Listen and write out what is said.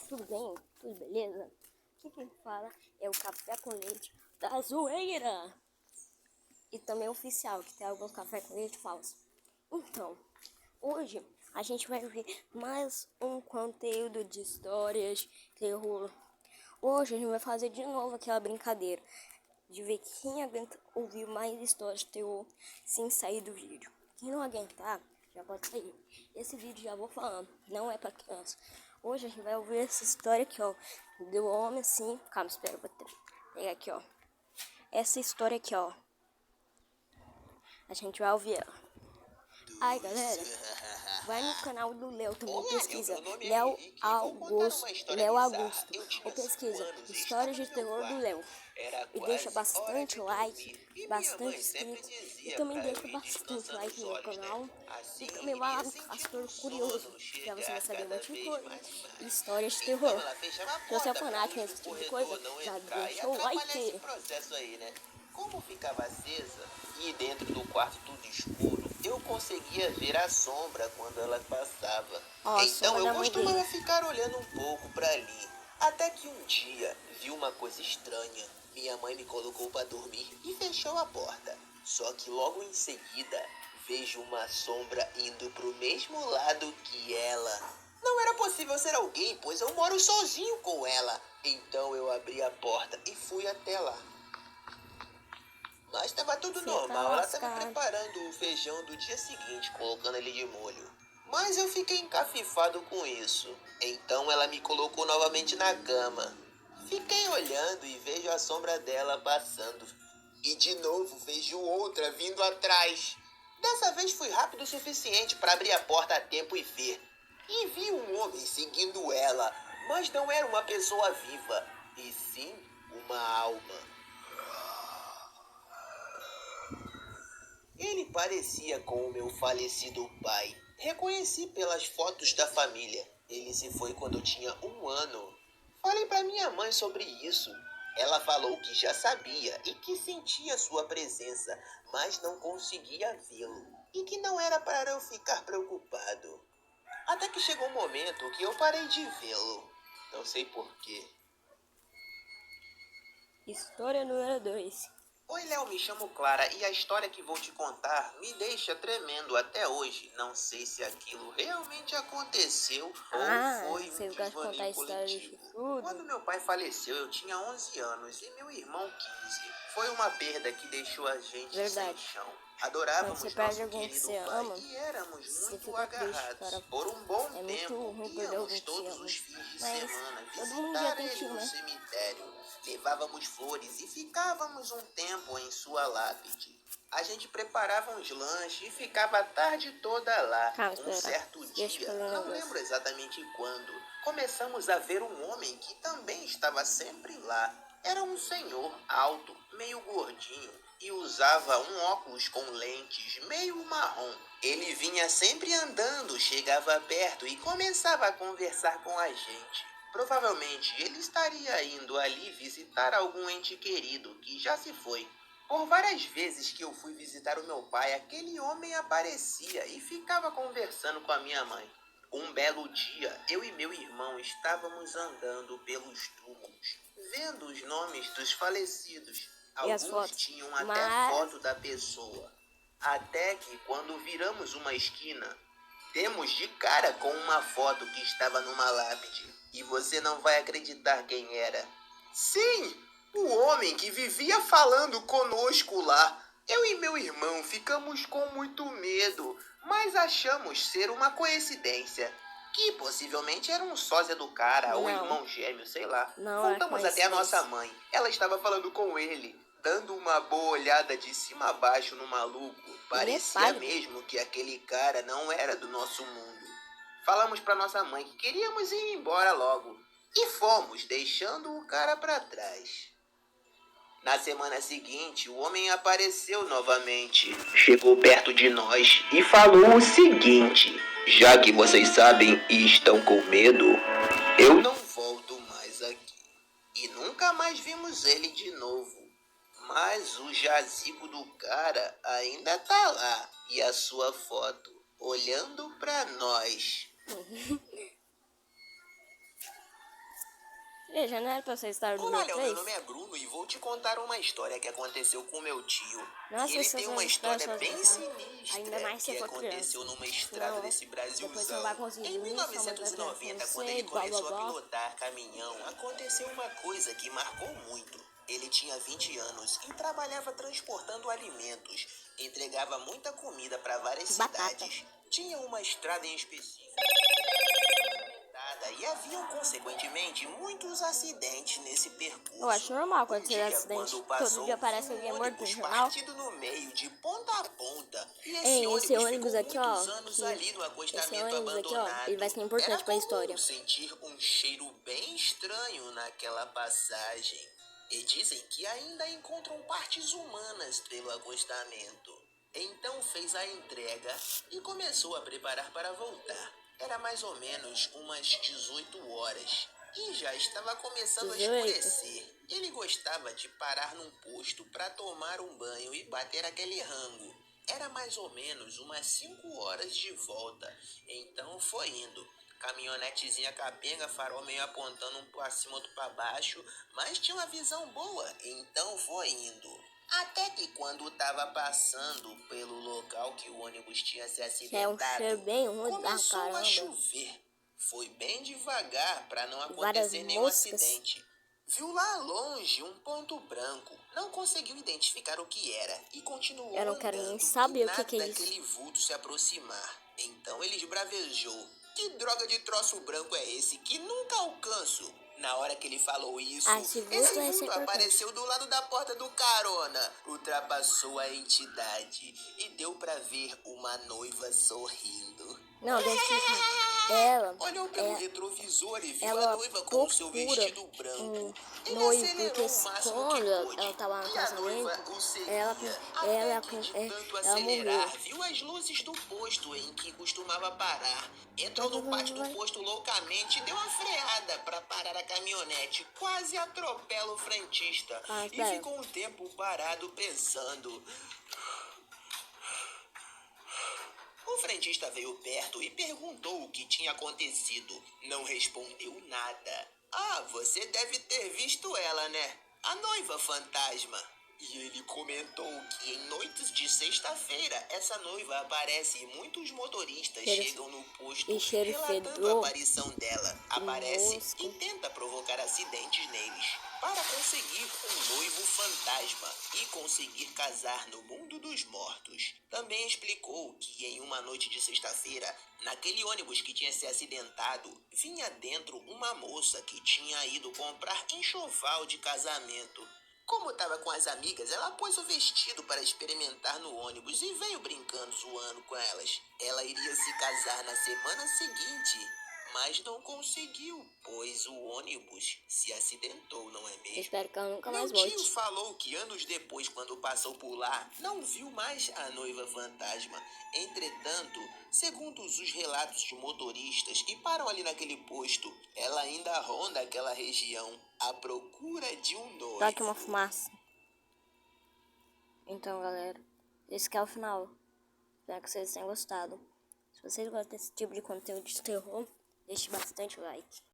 Tudo bem? Tudo beleza? Aqui quem fala é o Café com Leite da Zoeira. E também oficial, que tem alguns café com leite falsos. Então, hoje a gente vai ver mais um conteúdo de histórias, terror. Hoje a gente vai fazer de novo aquela brincadeira de ver quem aguenta ouvir mais histórias de terror sem sair do vídeo. Quem não aguentar, já pode sair. Esse vídeo já vou falando, não é pra criança. Hoje a gente vai ouvir essa história aqui, ó. Do homem assim. Calma, espera, vou pegar aqui, ó. Essa história aqui, ó. A gente vai ouvir ela. Ai, galera, vai no canal do Léo também, pesquisa Léo Augusto, ou pesquisa Histórias de Terror do Léo. E deixa bastante like, bastante inscrito, e também deixa bastante like no canal. E também vai lá no Castor Curioso, que você vai saber um monte de coisa, histórias de terror. Se você é fanático nesse tipo de coisa, já deixa o like. Como ficava acesa e dentro do quarto tudo escuro, eu conseguia ver a sombra quando ela passava. Então eu costumava ficar olhando um pouco para ali. Até que um dia vi uma coisa estranha. Minha mãe me colocou para dormir e fechou a porta. Só que logo em seguida vejo uma sombra indo pro mesmo lado que ela. Não era possível ser alguém, pois eu moro sozinho com ela. Então eu abri a porta e fui até lá. Mas estava tudo normal, ela estava preparando o feijão do dia seguinte, colocando ele de molho. Mas eu fiquei encafifado com isso. Então ela me colocou novamente na cama. Fiquei olhando e vejo a sombra dela passando. E de novo vejo outra vindo atrás. Dessa vez fui rápido o suficiente para abrir a porta a tempo e ver. E vi um homem seguindo ela, mas não era uma pessoa viva, e sim uma alma. Ele parecia com o meu falecido pai. Reconheci pelas fotos da família. Ele se foi quando eu tinha 1 ano. Falei para minha mãe sobre isso. Ela falou que já sabia e que sentia sua presença, mas não conseguia vê-lo. E que não era para eu ficar preocupado. Até que chegou um momento que eu parei de vê-lo. Não sei porquê. História número 2. Oi, Léo, me chamo Clara e a história que vou te contar me deixa tremendo até hoje. Não sei se aquilo realmente aconteceu ou foi um desvaneio coletivo. Quando meu pai faleceu, eu tinha 11 anos e meu irmão 15. Foi uma perda que deixou a gente sem chão. Adorávamos nosso querido pai e éramos muito agarrados. Por um bom tempo, íamos todos os fins de semana visitar ele no cemitério. Levávamos flores e ficávamos um tempo em sua lápide. A gente preparava uns lanches e ficava a tarde toda lá. Um certo dia, não lembro exatamente quando, começamos a ver um homem que também estava sempre lá. Era um senhor alto, meio gordinho, e usava um óculos com lentes meio marrom. Ele vinha sempre andando, chegava perto e começava a conversar com a gente. Provavelmente ele estaria indo ali visitar algum ente querido que já se foi. Por várias vezes que eu fui visitar o meu pai, aquele homem aparecia e ficava conversando com a minha mãe. Um belo dia, eu e meu irmão estávamos andando pelos túmulos, vendo os nomes dos falecidos. Alguns tinham até foto da pessoa. Até que, quando viramos uma esquina, demos de cara com uma foto que estava numa lápide. E você não vai acreditar quem era. Sim, o homem que vivia falando conosco lá. Eu e meu irmão ficamos com muito medo, mas achamos ser uma coincidência. Que possivelmente era um sósia do cara, ou irmão gêmeo, sei lá. Voltamos até a nossa mãe. Ela estava falando com ele, dando uma boa olhada de cima a baixo no maluco. Parecia mesmo que aquele cara não era do nosso mundo. Falamos para nossa mãe que queríamos ir embora logo. E fomos, deixando o cara para trás. Na semana seguinte, o homem apareceu novamente. Chegou perto de nós e falou o seguinte: já que vocês sabem e estão com medo, eu não volto mais aqui. E nunca mais vimos ele de novo. Mas o jazigo do cara ainda tá lá. E a sua foto, olhando pra nós. Já não era pra ser história do Olá, dia Léo, meu 3? nome é Bruno e vou te contar uma história que aconteceu com meu tio. Nossa, E ele tem uma história bem ainda mais sinistra se que for aconteceu criança. numa estrada desse Depois você não Brasilzão. vai conseguir Em vir, sua mãe vai criar com 1990, quando você, ele blá blá começou a blá. pilotar caminhão, aconteceu uma coisa que marcou muito. Ele tinha 20 anos e trabalhava transportando alimentos. Entregava muita comida para várias cidades. Tinha uma estrada em específico. E haviam, consequentemente, muitos acidentes nesse percurso. Eu acho normal acontecer acidente. Todo dia aparece alguém morto no jornal. Partido no meio, de ponta a ponta. E Esse ônibus aqui, ó, ali no esse acostamento ônibus aqui, ó, abandonado. ele vai ser importante pra história. Sentir um cheiro bem estranho naquela passagem. E dizem que ainda encontram partes humanas pelo acostamento. Então fez a entrega e começou a preparar para voltar. Era mais ou menos umas 18 horas e já estava começando a escurecer. Ele gostava de parar num posto para tomar um banho e bater aquele rango. Era mais ou menos umas 5 horas de volta, então foi indo. Caminhonetezinha capenga, farol meio apontando um para cima, outro para baixo, mas tinha uma visão boa, então foi indo. Até que quando estava passando pelo local que o ônibus tinha se acidentado, é um cheiro bem ruim começou a chover. Foi bem devagar para não acontecer várias nenhum acidente. Viu lá longe um ponto branco. Não conseguiu identificar o que era e continuou Eu não quero andando, nem saber o que é isso. daquele vulto se aproximar. Então ele esbravejou. Que droga de troço branco é esse que nunca alcanço? Na hora que ele falou isso, esse vulto apareceu do lado da porta do carona, ultrapassou a entidade e deu pra ver uma noiva sorrindo. Não, ela olhou pelo retrovisor e viu ela a noiva com o seu vestido branco. Noivo, porque quando ela tava no casamento, ela morreu. Viu as luzes do posto em que costumava parar. Entrou no pátio do posto loucamente e deu uma freada para parar a caminhonete. Quase atropela o frentista. E ficou um tempo parado pensando. O frentista veio perto e perguntou o que tinha acontecido. Não respondeu nada. Ah, você deve ter visto ela, né? A noiva fantasma. E ele comentou que em noites de sexta-feira, essa noiva aparece e muitos motoristas chegam no posto relatando a aparição dela. Aparece e tenta provocar acidentes neles para conseguir um noivo fantasma e conseguir casar no mundo dos mortos. Também explicou que em uma noite de sexta-feira, naquele ônibus que tinha se acidentado, vinha dentro uma moça que tinha ido comprar enxoval de casamento. Como estava com as amigas, ela pôs o vestido para experimentar no ônibus e veio brincando, zoando com elas. Ela iria se casar na semana seguinte, mas não conseguiu, pois o ônibus se acidentou, não é mesmo? Espero que ela nunca mais volte. Meu tio falou que anos depois, quando passou por lá, não viu mais a noiva fantasma. Entretanto, segundo os relatos de motoristas que param ali naquele posto, ela ainda ronda aquela região à procura de um noivo. Tá aqui uma fumaça. Então, galera, esse que é o final. Espero que vocês tenham gostado. Se vocês gostam desse tipo de conteúdo de terror, deixe bastante like.